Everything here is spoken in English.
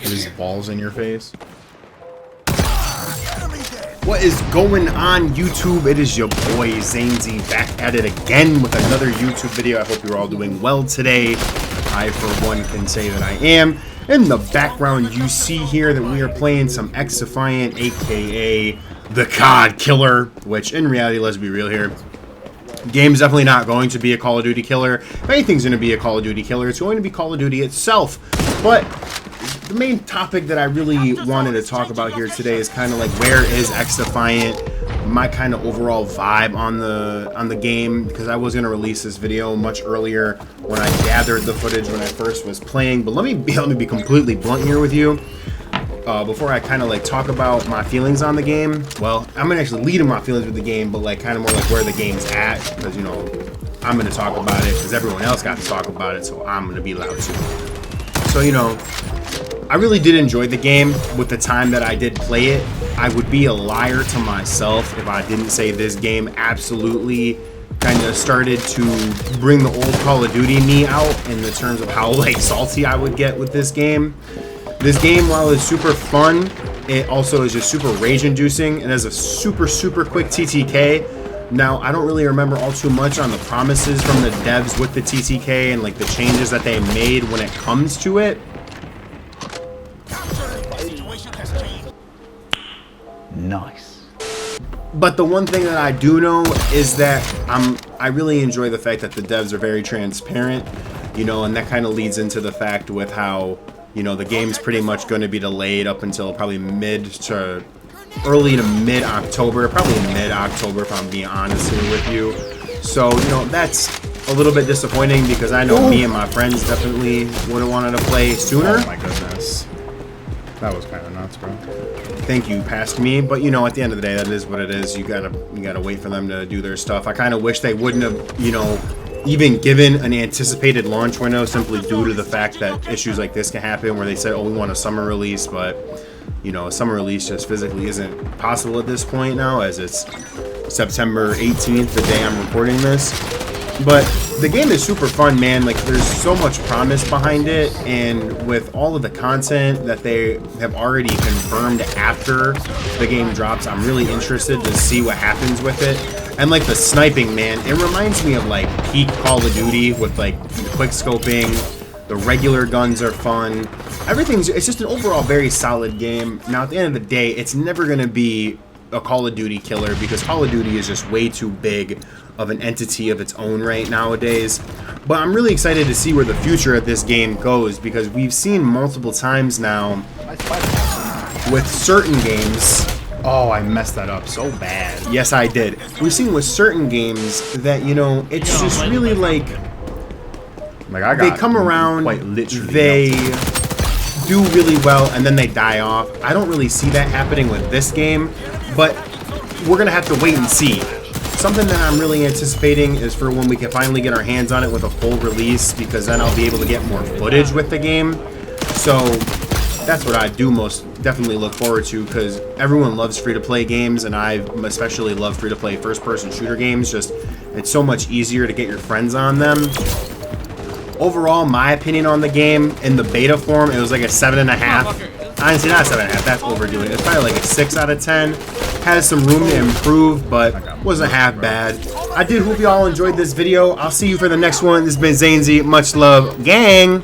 His balls in your face. What is going on, YouTube? It is your boy Zanezy back at it again with another YouTube video. I hope you're all doing well today. I, for one, can say that I am. In the background, you see here that we are playing some XDefiant, aka the COD killer, which in reality, let's be real here, game's definitely not going to be a Call of Duty killer. If anything's going to be a Call of Duty killer, it's going to be Call of Duty itself. But the main topic that I really wanted to talk about here today is kind of like, where is XDefiant, my kind of overall vibe on the game, because I was going to release this video much earlier when I gathered the footage when I first was playing. But let me be completely blunt here with you. Before I kind of like talk about my feelings on the game, well, I'm gonna actually lead in my feelings with the game, but like kind of more like where the game's at, because you know I'm gonna talk about it because everyone else got to talk about it, so I'm gonna be loud too. So you know, I really did enjoy the game with the time that I did play it. I would be a liar to myself if I didn't say this game absolutely kind of started to bring the old Call of Duty me out in the terms of how like salty I would get with this game. This game, while it's super fun, it also is just super rage-inducing and has a super quick TTK. Now, I don't really remember all too much on the promises from the devs with the TTK and like the changes that they made when it comes to it. Nice. But the one thing that I do know is that I really enjoy the fact that the devs are very transparent, you know, and that kind of leads into the fact with how, you know, the game's pretty much going to be delayed up until probably early to mid-October, probably mid-October if I'm being honest here with you. So, you know, that's a little bit disappointing because I know me and my friends definitely would have wanted to play sooner. Oh my goodness. That was kind of nuts, bro. Thank you, past me. But you know, at the end of the day, that is what it is. You gotta wait for them to do their stuff. I kind of wish they wouldn't have, you know, even given an anticipated launch window, simply due to the fact that issues like this can happen where they said, oh, we want a summer release, but you know, a summer release just physically isn't possible at this point now, as it's September 18th, the day I'm recording this. But the game is super fun, man. Like, there's so much promise behind it, and with all of the content that they have already confirmed after the game drops, I'm really interested to see what happens with it. And like the sniping, man, it reminds me of like peak Call of Duty with like the quick scoping. The regular guns are fun. It's just an overall very solid game. Now, at the end of the day, it's never going to be a Call of Duty killer because Call of Duty is just way too big of an entity of its own right nowadays. But I'm really excited to see where the future of this game goes, because we've seen multiple times now with certain games. Oh, I messed that up so bad. Yes, I did. We've seen with certain games that, you know, it's just really like they come around, quite literally, they do really well, and then they die off. I don't really see that happening with this game, but we're gonna have to wait and see. Something that I'm really anticipating is for when we can finally get our hands on it with a full release, because then I'll be able to get more footage with the game. So that's what I do most definitely look forward to, because everyone loves free-to-play games, and I especially love free-to-play first-person shooter games. Just, it's so much easier to get your friends on them. Overall, my opinion on the game, in the beta form, it was like a 7.5. Honestly, not 7.5, that's overdoing it. It's probably like a 6 out of 10. Has some room to improve, but wasn't half bad. I did hope you all enjoyed this video. I'll see you for the next one. This has been Zanezy. Much love, gang!